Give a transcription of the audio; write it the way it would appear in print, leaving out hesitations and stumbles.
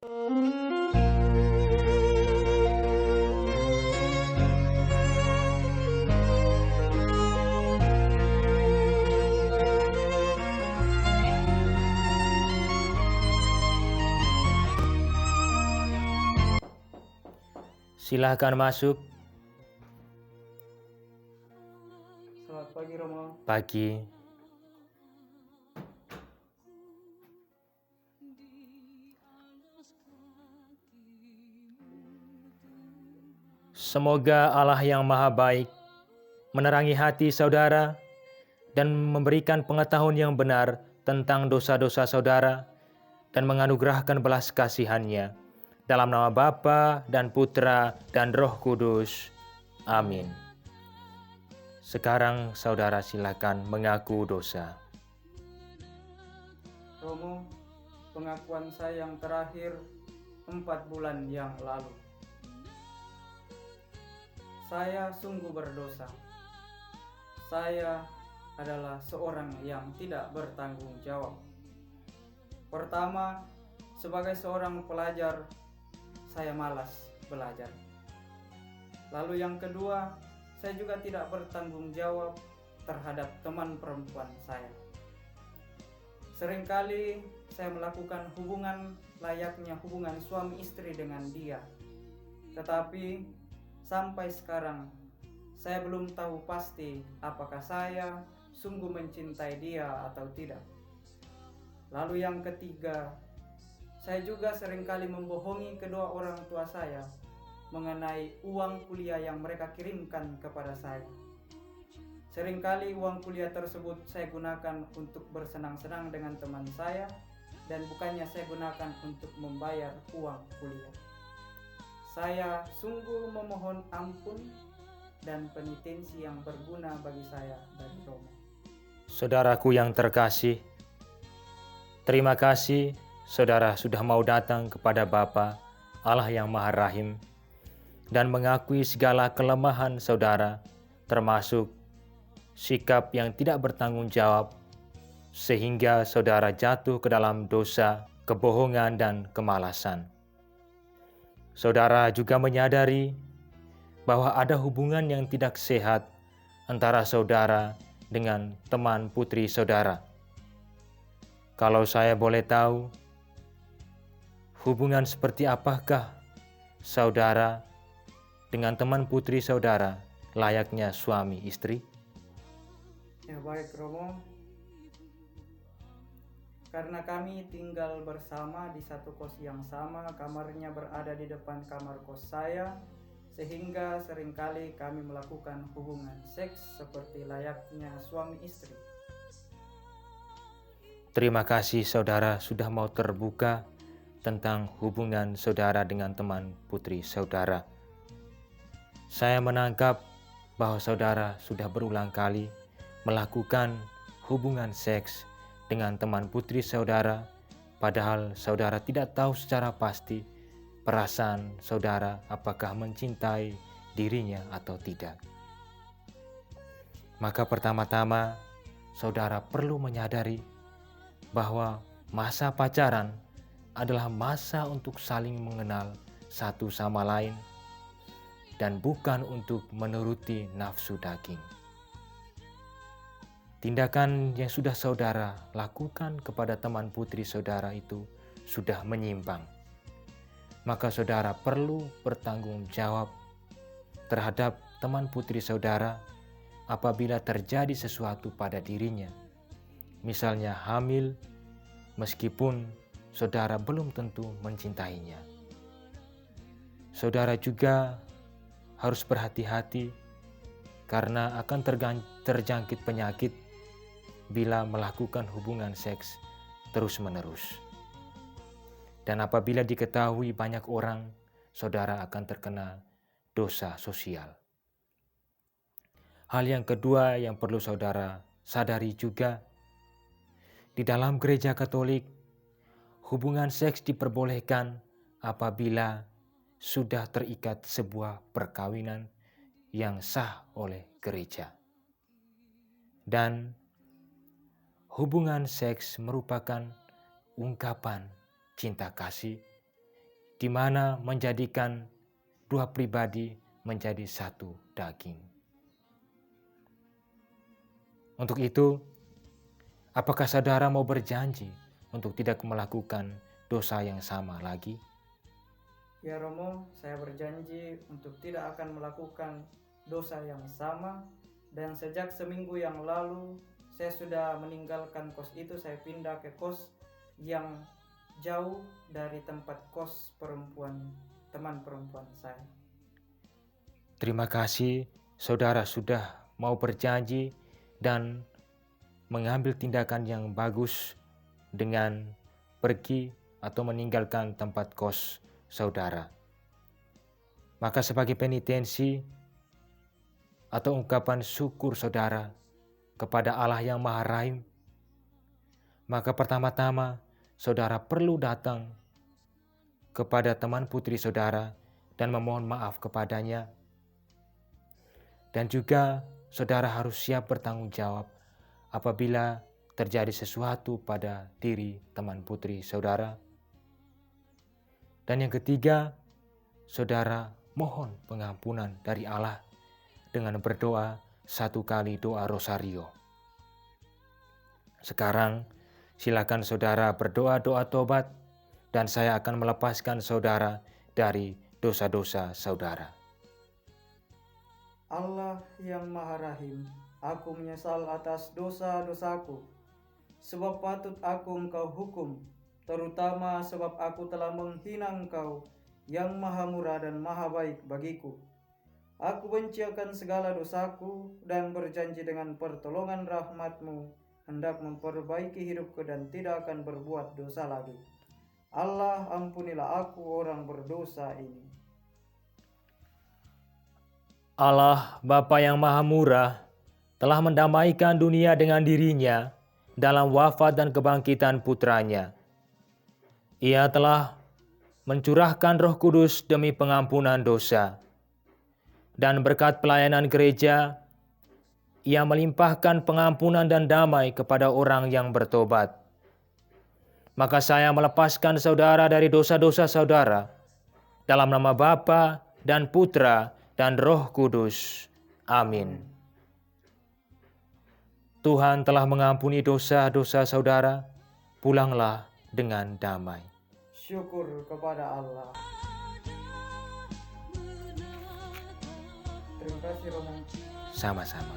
Silahkan masuk. Selamat pagi Romo. Pagi. Semoga Allah yang Maha Baik menerangi hati saudara dan memberikan pengetahuan yang benar tentang dosa-dosa saudara dan menganugerahkan belas kasihan-Nya. Dalam nama Bapa dan Putra dan Roh Kudus. Amin. Sekarang saudara silakan mengaku dosa. Romo, pengakuan saya yang terakhir 4 bulan yang lalu. Saya sungguh berdosa. Saya adalah seorang yang tidak bertanggung jawab. Pertama, sebagai seorang pelajar, saya malas belajar. Lalu yang kedua, saya juga tidak bertanggung jawab terhadap teman perempuan saya. Seringkali saya melakukan hubungan layaknya hubungan suami istri dengan dia. Tetapi sampai sekarang saya belum tahu pasti apakah saya sungguh mencintai dia atau tidak. Lalu yang ketiga, saya juga seringkali membohongi kedua orang tua saya mengenai uang kuliah yang mereka kirimkan kepada saya. Seringkali uang kuliah tersebut saya gunakan untuk bersenang-senang dengan teman saya dan bukannya saya gunakan untuk membayar uang kuliah. Saya sungguh memohon ampun dan penitensi yang berguna bagi saya dari Romo. Saudaraku yang terkasih, terima kasih saudara sudah mau datang kepada Bapa Allah yang Maha Rahim dan mengakui segala kelemahan saudara, termasuk sikap yang tidak bertanggung jawab, sehingga saudara jatuh ke dalam dosa, kebohongan, dan kemalasan. Saudara juga menyadari bahwa ada hubungan yang tidak sehat antara saudara dengan teman putri saudara. Kalau saya boleh tahu, hubungan seperti apakah saudara dengan teman putri saudara layaknya suami istri? Ya baik Romo, karena kami tinggal bersama di satu kos yang sama, kamarnya berada di depan kamar kos saya, sehingga seringkali kami melakukan hubungan seks seperti layaknya suami istri. Terima kasih saudara sudah mau terbuka tentang hubungan saudara dengan teman putri saudara. Saya menangkap bahwa saudara sudah berulang kali melakukan hubungan seks dengan teman putri saudara, padahal saudara tidak tahu secara pasti perasaan saudara apakah mencintai dirinya atau tidak. Maka pertama-tama saudara perlu menyadari bahwa masa pacaran adalah masa untuk saling mengenal satu sama lain dan bukan untuk menuruti nafsu daging. Tindakan yang sudah saudara lakukan kepada teman putri saudara itu sudah menyimpang. Maka saudara perlu bertanggung jawab terhadap teman putri saudara apabila terjadi sesuatu pada dirinya. Misalnya hamil, meskipun saudara belum tentu mencintainya. Saudara juga harus berhati-hati karena akan terjangkit penyakit bila melakukan hubungan seks terus-menerus. Dan apabila diketahui banyak orang, saudara akan terkena dosa sosial. Hal yang kedua yang perlu saudara sadari juga, di dalam gereja Katolik, hubungan seks diperbolehkan apabila sudah terikat sebuah perkawinan yang sah oleh gereja. Dan hubungan seks merupakan ungkapan cinta kasih di mana menjadikan dua pribadi menjadi satu daging. Untuk itu, apakah saudara mau berjanji untuk tidak melakukan dosa yang sama lagi? Ya Romo, saya berjanji untuk tidak akan melakukan dosa yang sama. Dan sejak seminggu yang lalu, saya sudah meninggalkan kos itu. Saya pindah ke kos yang jauh dari tempat kos teman perempuan saya. Terima kasih saudara sudah mau berjanji dan mengambil tindakan yang bagus dengan pergi atau meninggalkan tempat kos saudara. Maka sebagai penitensi atau ungkapan syukur saudara kepada Allah yang Maha Rahim, maka pertama-tama saudara perlu datang kepada teman putri saudara dan memohon maaf kepadanya. Dan juga saudara harus siap bertanggung jawab apabila terjadi sesuatu pada diri teman putri saudara. Dan yang ketiga, saudara mohon pengampunan dari Allah dengan berdoa 1 kali doa rosario. Sekarang silakan saudara berdoa doa tobat dan saya akan melepaskan saudara dari dosa-dosa saudara. Allah yang Maha Rahim, aku menyesal atas dosa-dosaku, sebab patut aku Engkau hukum, terutama sebab aku telah menghina Engkau yang Maha Murah dan Maha Baik bagiku. Aku benci akan segala dosaku dan berjanji dengan pertolongan rahmat-Mu hendak memperbaiki hidupku dan tidak akan berbuat dosa lagi. Allah, ampunilah aku orang berdosa ini. Allah Bapa yang Maha Murah telah mendamaikan dunia dengan dirinya dalam wafat dan kebangkitan putranya. Ia telah mencurahkan Roh Kudus demi pengampunan dosa. Dan berkat pelayanan gereja, Ia melimpahkan pengampunan dan damai kepada orang yang bertobat. Maka saya melepaskan saudara dari dosa-dosa saudara dalam nama Bapa dan Putra dan Roh Kudus. Amin. Tuhan telah mengampuni dosa-dosa saudara, pulanglah dengan damai. Syukur kepada Allah. Terima kasih Romo. Sama-sama.